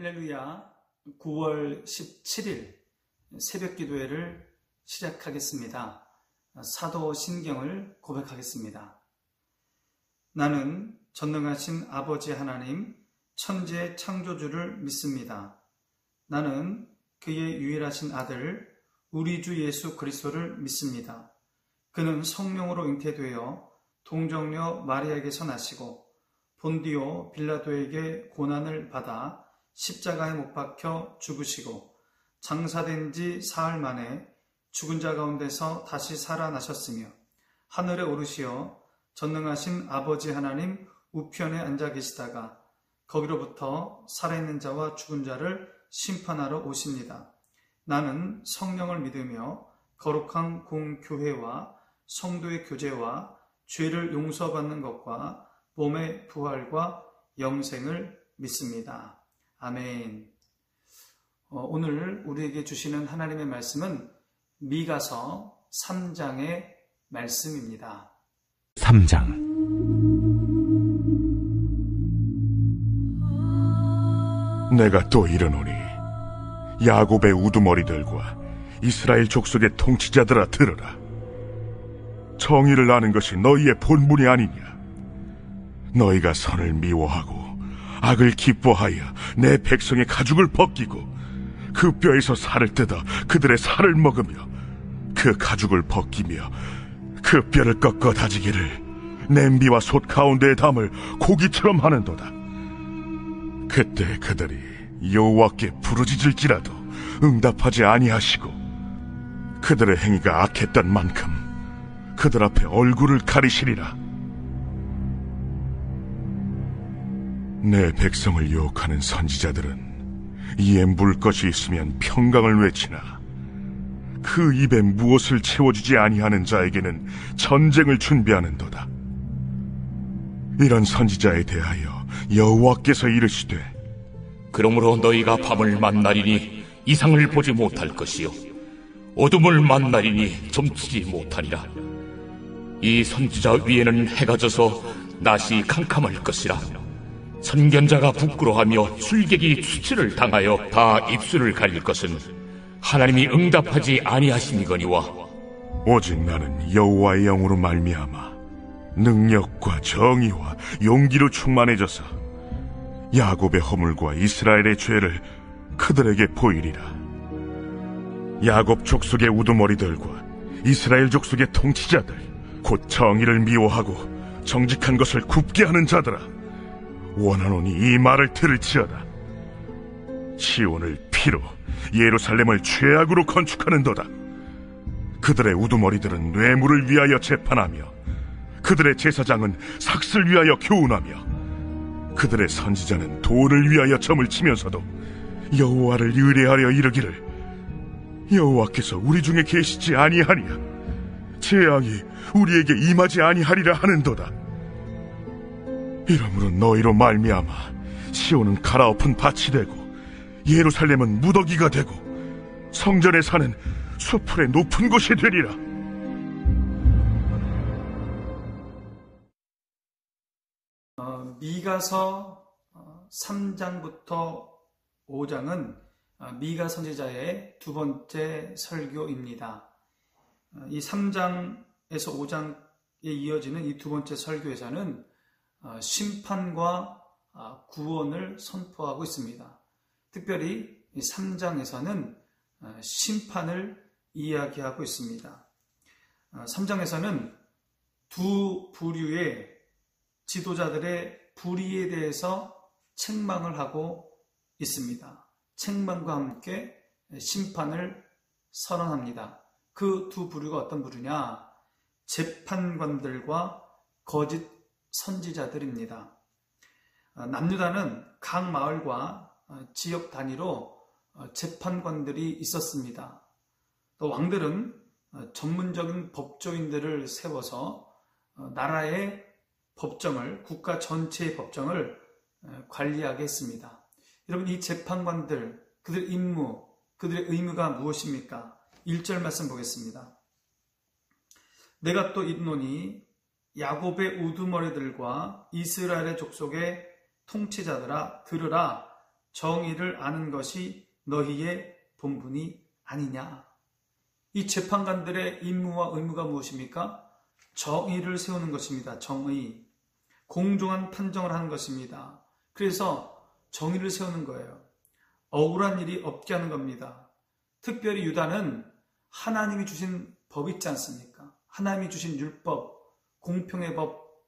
할렐루야. 9월 17일 새벽 기도회를 시작하겠습니다. 사도 신경을 고백하겠습니다. 나는 전능하신 아버지 하나님, 천지의 창조주를 믿습니다. 나는 그의 유일하신 아들, 우리 주 예수 그리스도를 믿습니다. 그는 성령으로 잉태되어 동정녀 마리아에게서 나시고 본디오 빌라도에게 고난을 받아 십자가에 못 박혀 죽으시고 장사된 지 사흘 만에 죽은 자 가운데서 다시 살아나셨으며 하늘에 오르시어 전능하신 아버지 하나님 우편에 앉아 계시다가 거기로부터 살아있는 자와 죽은 자를 심판하러 오십니다. 나는 성령을 믿으며 거룩한 공교회와 성도의 교제와 죄를 용서받는 것과 몸의 부활과 영생을 믿습니다. 아멘. 오늘 우리에게 주시는 하나님의 말씀은 미가서 3장의 말씀입니다. 3장. 내가 또 이르노니 야곱의 우두머리들과 이스라엘 족속의 통치자들아 들으라. 정의를 아는 것이 너희의 본분이 아니냐. 너희가 선을 미워하고 악을 기뻐하여 내 백성의 가죽을 벗기고 그 뼈에서 살을 뜯어 그들의 살을 먹으며 그 가죽을 벗기며 그 뼈를 꺾어 다지기를 냄비와 솥 가운데에 담을 고기처럼 하는도다. 그때 그들이 여호와께 부르짖을지라도 응답하지 아니하시고 그들의 행위가 악했던 만큼 그들 앞에 얼굴을 가리시리라. 내 백성을 유혹하는 선지자들은 이에 물 것이 있으면 평강을 외치나 그 입에 무엇을 채워주지 아니하는 자에게는 전쟁을 준비하는도다. 이런 선지자에 대하여 여호와께서 이르시되 그러므로 너희가 밤을 만나리니 이상을 보지 못할 것이요 어둠을 만나리니 점치지 못하리라. 이 선지자 위에는 해가 져서 낮이 캄캄할 것이라. 선견자가 부끄러워하며 술객이 수치를 당하여 다 입술을 가릴 것은 하나님이 응답하지 아니하심이거니와 오직 나는 여호와의 영으로 말미암아 능력과 정의와 용기로 충만해져서 야곱의 허물과 이스라엘의 죄를 그들에게 보이리라. 야곱 족속의 우두머리들과 이스라엘 족속의 통치자들 곧 정의를 미워하고 정직한 것을 굽게 하는 자들아, 원하노니 이 말을 들을지어다. 시온을 피로 예루살렘을 죄악으로 건축하는도다. 그들의 우두머리들은 뇌물을 위하여 재판하며 그들의 제사장은 삭슬 위하여 교훈하며 그들의 선지자는 돈을 위하여 점을 치면서도 여호와를 의뢰하려 이르기를 여호와께서 우리 중에 계시지 아니하니야. 재앙이 우리에게 임하지 아니하리라 하는도다. 이러므로 너희로 말미암아 시온은 갈아엎은 밭이 되고 예루살렘은 무더기가 되고 성전에 사는 수풀의 높은 곳이 되리라. 미가서 3장부터 5장은 미가 선지자의 두 번째 설교입니다. 이 3장에서 5장에 이어지는 이 두 번째 설교에서는 심판과 구원을 선포하고 있습니다. 특별히 이 3장에서는 심판을 이야기하고 있습니다. 3장에서는 두 부류의 지도자들의 불의에 대해서 책망을 하고 있습니다. 책망과 함께 심판을 선언합니다. 그 두 부류가 어떤 부류냐? 재판관들과 거짓 선지자들입니다. 남유다는 각 마을과 지역 단위로 재판관들이 있었습니다. 또 왕들은 전문적인 법조인들을 세워서 나라의 법정을, 국가 전체의 법정을 관리하게 했습니다. 여러분, 이 재판관들, 그들의 임무, 그들의 의무가 무엇입니까? 1절 말씀 보겠습니다. 내가 또 있노니 야곱의 우두머리들과 이스라엘의 족속의 통치자들아 들으라. 정의를 아는 것이 너희의 본분이 아니냐. 이 재판관들의 임무와 의무가 무엇입니까? 정의를 세우는 것입니다. 정의. 공정한 판정을 하는 것입니다. 그래서 정의를 세우는 거예요. 억울한 일이 없게 하는 겁니다. 특별히 유다는 하나님이 주신 법 있지 않습니까? 하나님이 주신 율법, 공평의 법,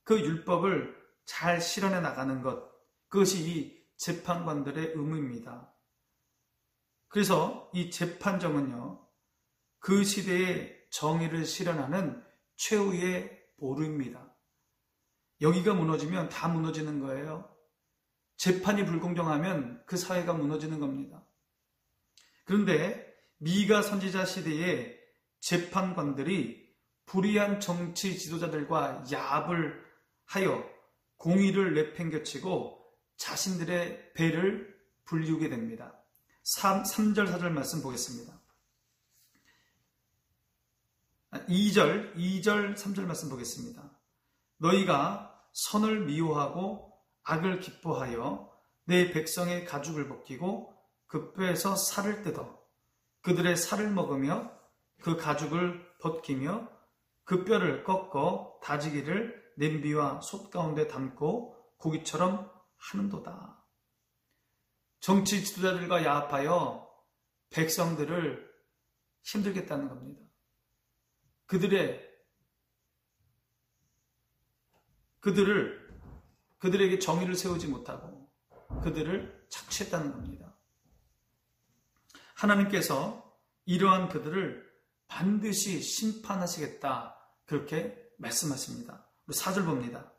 그 율법을 잘 실현해 나가는 것, 그것이 이 재판관들의 의무입니다. 그래서 이 재판정은요, 그 시대의 정의를 실현하는 최후의 보루입니다. 여기가 무너지면 다 무너지는 거예요. 재판이 불공정하면 그 사회가 무너지는 겁니다. 그런데 미가 선지자 시대의 재판관들이 불의한 정치 지도자들과 야합을 하여 공의를 내팽개치고 자신들의 배를 불리우게 됩니다. 3절 4절 말씀 보겠습니다. 2절 3절 말씀 보겠습니다. 너희가 선을 미워하고 악을 기뻐하여 내 백성의 가죽을 벗기고 그 뼈에서 살을 뜯어 그들의 살을 먹으며 그 가죽을 벗기며 그 뼈를 꺾어 다지기를 냄비와 솥 가운데 담고 고기처럼 하는도다. 정치 지도자들과 야합하여 백성들을 힘들겠다는 겁니다. 그들에게 정의를 세우지 못하고 그들을 착취했다는 겁니다. 하나님께서 이러한 그들을 반드시 심판하시겠다, 그렇게 말씀하십니다. 4절 봅니다.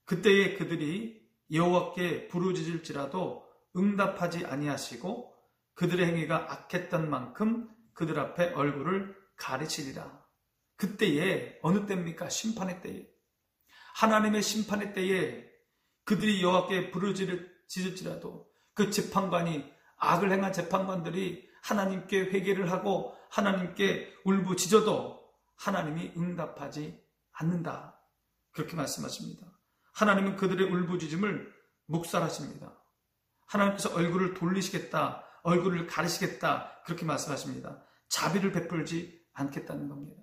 그때에 그들이 여호와께 부르짖을지라도 응답하지 아니하시고 그들의 행위가 악했던 만큼 그들 앞에 얼굴을 가리치리라. 그때에, 어느 때입니까? 심판의 때에. 하나님의 심판의 때에 그들이 여호와께 부르짖을지라도 그 재판관이, 악을 행한 재판관들이 하나님께 회개를 하고 하나님께 울부짖어도 하나님이 응답하지 않는다, 그렇게 말씀하십니다. 하나님은 그들의 울부짖음을 묵살하십니다. 하나님께서 얼굴을 돌리시겠다, 얼굴을 가리시겠다, 그렇게 말씀하십니다. 자비를 베풀지 않겠다는 겁니다.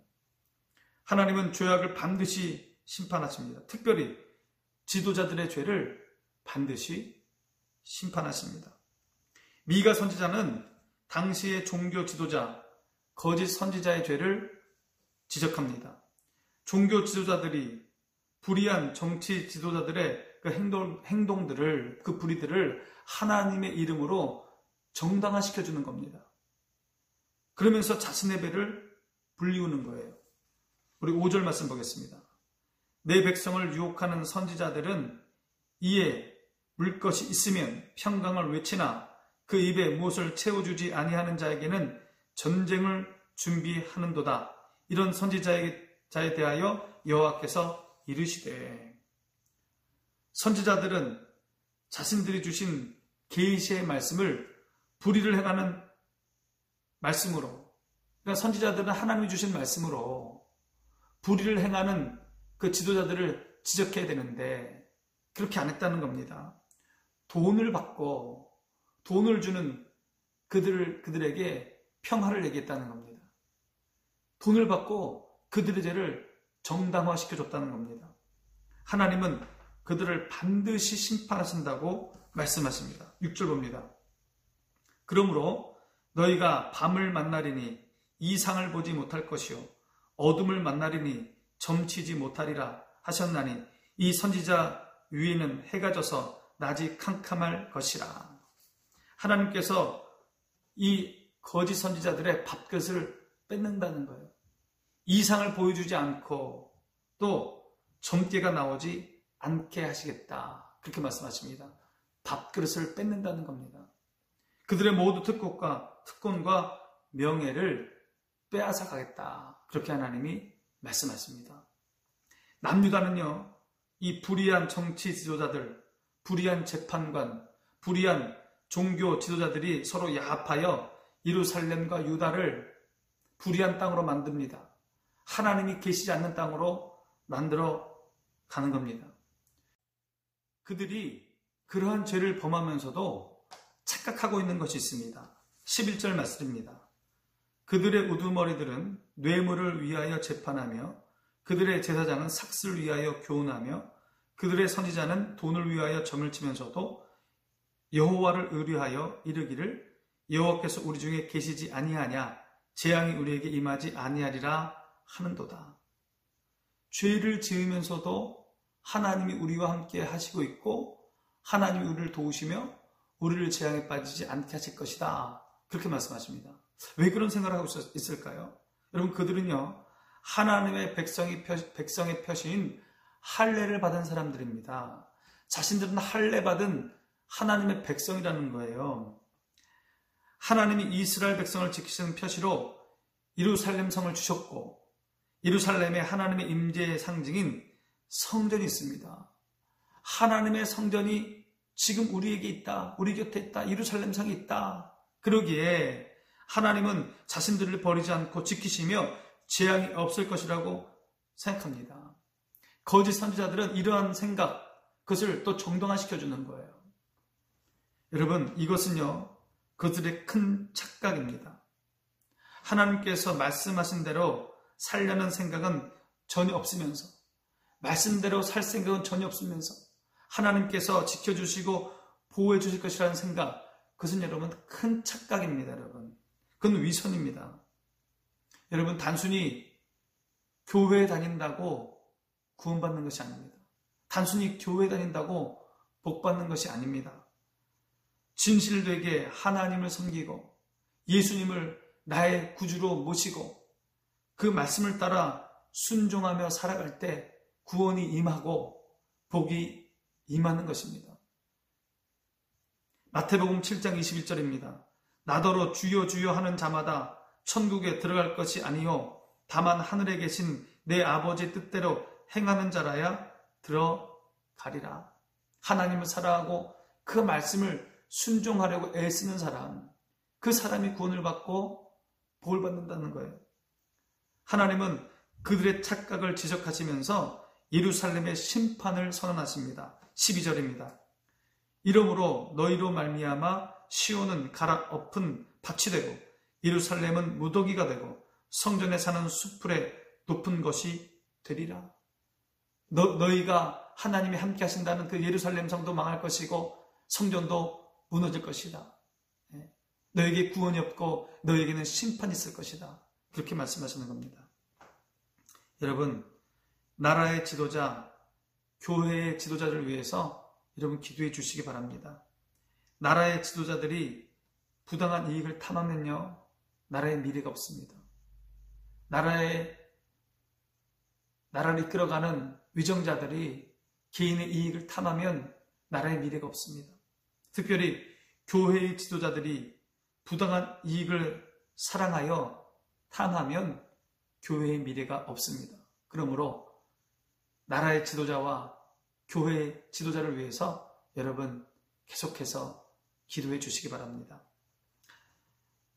하나님은 죄악을 반드시 심판하십니다. 특별히 지도자들의 죄를 반드시 심판하십니다. 미가 선지자는 당시의 종교 지도자, 거짓 선지자의 죄를 지적합니다. 종교 지도자들이 불의한 정치 지도자들의 그 행동들을, 그 불의들을 하나님의 이름으로 정당화시켜주는 겁니다. 그러면서 자신의 배를 불리우는 거예요. 우리 5절 말씀 보겠습니다. 내 백성을 유혹하는 선지자들은 이에 물 것이 있으면 평강을 외치나 그 입에 무엇을 채워주지 아니하는 자에게는 전쟁을 준비하는도다. 이런 선지자에 대하여 여호와께서 이르시되, 선지자들은 자신들이 주신 계시의 말씀을 불의를 행하는 말씀으로, 그러니까 선지자들은 하나님이 주신 말씀으로 불의를 행하는 그 지도자들을 지적해야 되는데 그렇게 안 했다는 겁니다. 돈을 받고 돈을 주는 그들에게 평화를 얘기했다는 겁니다. 돈을 받고 그들의 죄를 정당화시켜줬다는 겁니다. 하나님은 그들을 반드시 심판하신다고 말씀하십니다. 6절 봅니다. 그러므로 너희가 밤을 만나리니 이상을 보지 못할 것이요 어둠을 만나리니 점치지 못하리라 하셨나니 이 선지자 위에는 해가 져서 낮이 캄캄할 것이라. 하나님께서 이 거짓 선지자들의 밥그릇을 뺏는다는 거예요. 이상을 보여주지 않고 또 점괘가 나오지 않게 하시겠다, 그렇게 말씀하십니다. 밥그릇을 뺏는다는 겁니다. 그들의 모두 특권과 명예를 빼앗아 가겠다, 그렇게 하나님이 말씀하십니다. 남유다는요, 이 불의한 정치 지도자들, 불의한 재판관, 불의한 종교 지도자들이 서로 야합하여 예루살렘과 유다를 불의한 땅으로 만듭니다. 하나님이 계시지 않는 땅으로 만들어 가는 겁니다. 그들이 그러한 죄를 범하면서도 착각하고 있는 것이 있습니다. 11절 말씀입니다. 그들의 우두머리들은 뇌물을 위하여 재판하며 그들의 제사장은 삭슬을 위하여 교훈하며 그들의 선지자는 돈을 위하여 점을 치면서도 여호와를 의뢰하여 이르기를 여호와께서 우리 중에 계시지 아니하냐 재앙이 우리에게 임하지 아니하리라 하는도다. 죄를 지으면서도 하나님이 우리와 함께 하시고 있고 하나님이 우리를 도우시며 우리를 재앙에 빠지지 않게 하실 것이다. 그렇게 말씀하십니다. 왜 그런 생각을 하고 있을까요? 여러분, 그들은요, 하나님의 백성의 표시인 할례를 받은 사람들입니다. 자신들은 할례 받은 하나님의 백성이라는 거예요. 하나님이 이스라엘 백성을 지키시는 표시로 예루살렘 성을 주셨고 예루살렘에 하나님의 임재의 상징인 성전이 있습니다. 하나님의 성전이 지금 우리에게 있다. 우리 곁에 있다. 예루살렘 성이 있다. 그러기에 하나님은 자신들을 버리지 않고 지키시며 재앙이 없을 것이라고 생각합니다. 거짓 선지자들은 이러한 생각, 그것을 또 정당화시켜주는 거예요. 여러분, 이것은요, 그들의 큰 착각입니다. 하나님께서 말씀하신 대로 살려는 생각은 전혀 없으면서, 말씀대로 살 생각은 전혀 없으면서, 하나님께서 지켜주시고 보호해 주실 것이라는 생각, 그것은 여러분 큰 착각입니다. 여러분, 그건 위선입니다. 여러분, 단순히 교회에 다닌다고 구원받는 것이 아닙니다. 단순히 교회에 다닌다고 복받는 것이 아닙니다. 진실되게 하나님을 섬기고 예수님을 나의 구주로 모시고 그 말씀을 따라 순종하며 살아갈 때 구원이 임하고 복이 임하는 것입니다. 마태복음 7장 21절입니다. 나더러 주여 주여 하는 자마다 천국에 들어갈 것이 아니요 다만 하늘에 계신 내 아버지의 뜻대로 행하는 자라야 들어가리라. 하나님을 사랑하고 그 말씀을 순종하려고 애쓰는 사람, 그 사람이 구원을 받고 복을 받는다는 거예요. 하나님은 그들의 착각을 지적하시면서 예루살렘의 심판을 선언하십니다. 12절입니다. 이러므로 너희로 말미암아 시온은 갈아엎은 밭이 되고 예루살렘은 무더기가 되고 성전에 사는 숲풀의 높은 것이 되리라. 너희가 하나님이 함께 하신다는 그 예루살렘 성도 망할 것이고 성전도 무너질 것이다. 너에게 구원이 없고 너에게는 심판이 있을 것이다. 그렇게 말씀하시는 겁니다. 여러분, 나라의 지도자, 교회의 지도자를 위해서 여러분 기도해 주시기 바랍니다. 나라의 지도자들이 부당한 이익을 탐하면요, 나라의 미래가 없습니다. 나라를 이끌어가는 위정자들이 개인의 이익을 탐하면 나라의 미래가 없습니다. 특별히 교회의 지도자들이 부당한 이익을 사랑하여 탐하면 교회의 미래가 없습니다. 그러므로 나라의 지도자와 교회의 지도자를 위해서 여러분 계속해서 기도해 주시기 바랍니다.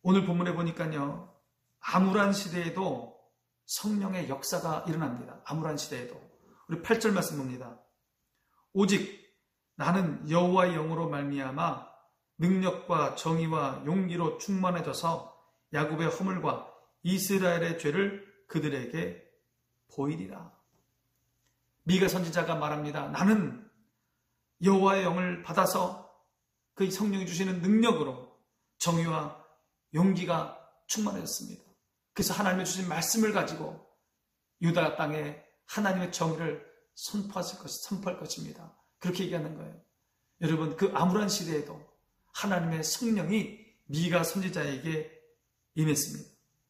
오늘 본문에 보니까요, 암울한 시대에도 성령의 역사가 일어납니다. 암울한 시대에도. 우리 8절 말씀 봅니다. 오직 나는 여호와의 영으로 말미암아 능력과 정의와 용기로 충만해져서 야곱의 허물과 이스라엘의 죄를 그들에게 보이리라. 미가 선지자가 말합니다. 나는 여호와의 영을 받아서 그 성령이 주시는 능력으로 정의와 용기가 충만해졌습니다. 그래서 하나님의 주신 말씀을 가지고 유다 땅에 하나님의 정의를 선포할 것입니다. 그렇게 얘기하는 거예요. 여러분, 그 암울한 시대에도 하나님의 성령이 미가 선지자에게 임했습니다.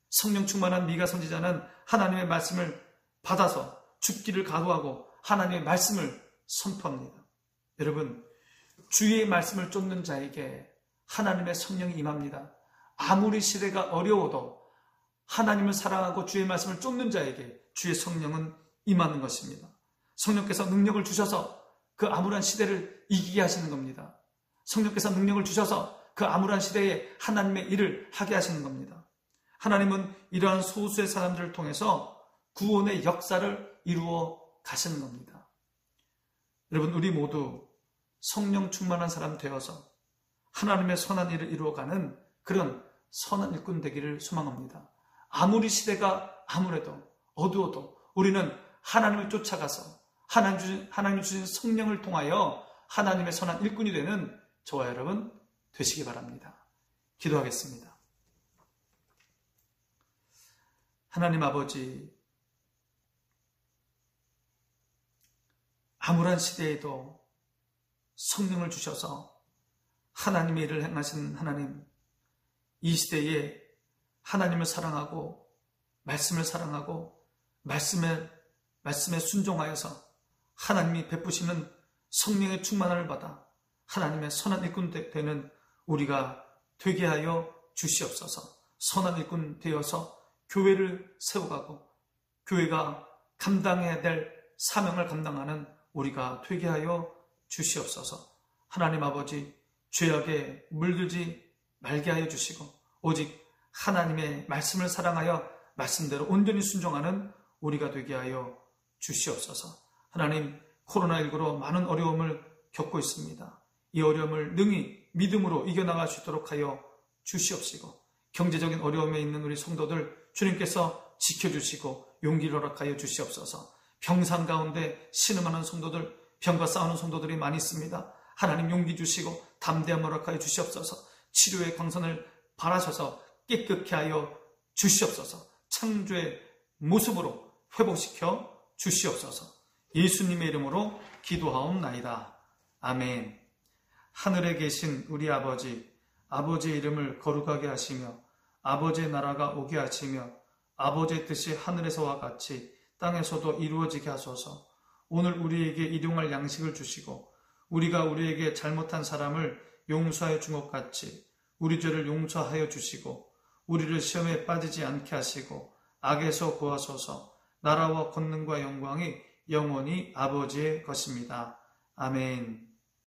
성령 충만한 미가 선지자는 하나님의 말씀을 받아서 죽기를 각오하고 하나님의 말씀을 선포합니다. 여러분, 주의 말씀을 쫓는 자에게 하나님의 성령이 임합니다. 아무리 시대가 어려워도 하나님을 사랑하고 주의 말씀을 쫓는 자에게 주의 성령은 임하는 것입니다. 성령께서 능력을 주셔서 그 암울한 시대를 이기게 하시는 겁니다. 성령께서 능력을 주셔서 그 암울한 시대에 하나님의 일을 하게 하시는 겁니다. 하나님은 이러한 소수의 사람들을 통해서 구원의 역사를 이루어 가시는 겁니다. 여러분, 우리 모두 성령 충만한 사람 되어서 하나님의 선한 일을 이루어가는 그런 선한 일꾼 되기를 소망합니다. 아무리 시대가 아무래도 어두워도 우리는 하나님을 쫓아가서 하나님 주신 성령을 통하여 하나님의 선한 일꾼이 되는 저와 여러분 되시기 바랍니다. 기도하겠습니다. 하나님 아버지, 암울한 시대에도 성령을 주셔서 하나님의 일을 행하신 하나님, 이 시대에 하나님을 사랑하고 말씀을 사랑하고 말씀에 순종하여서 하나님이 베푸시는 성령의 충만함을 받아 하나님의 선한 일꾼 되는 우리가 되게 하여 주시옵소서. 선한 일꾼 되어서 교회를 세워가고 교회가 감당해야 될 사명을 감당하는 우리가 되게 하여 주시옵소서. 하나님 아버지, 죄악에 물들지 말게 하여 주시고 오직 하나님의 말씀을 사랑하여 말씀대로 온전히 순종하는 우리가 되게 하여 주시옵소서. 하나님, 코로나19로 많은 어려움을 겪고 있습니다. 이 어려움을 능히 믿음으로 이겨나갈 수 있도록 하여 주시옵시고 경제적인 어려움에 있는 우리 성도들 주님께서 지켜주시고 용기를 허락하여 주시옵소서. 병상 가운데 신음하는 성도들, 병과 싸우는 성도들이 많이 있습니다. 하나님 용기 주시고 담대함 허락하여 주시옵소서. 치료의 광선을 바라셔서 깨끗게 하여 주시옵소서. 창조의 모습으로 회복시켜 주시옵소서. 예수님의 이름으로 기도하옵나이다. 아멘. 하늘에 계신 우리 아버지, 아버지의 이름을 거룩하게 하시며 아버지의 나라가 오게 하시며 아버지의 뜻이 하늘에서와 같이 땅에서도 이루어지게 하소서. 오늘 우리에게 일용할 양식을 주시고 우리가 우리에게 잘못한 사람을 용서하여 준 것 같이 우리 죄를 용서하여 주시고 우리를 시험에 빠지지 않게 하시고 악에서 구하소서. 나라와 권능과 영광이 영원히 아버지의 것입니다. 아멘.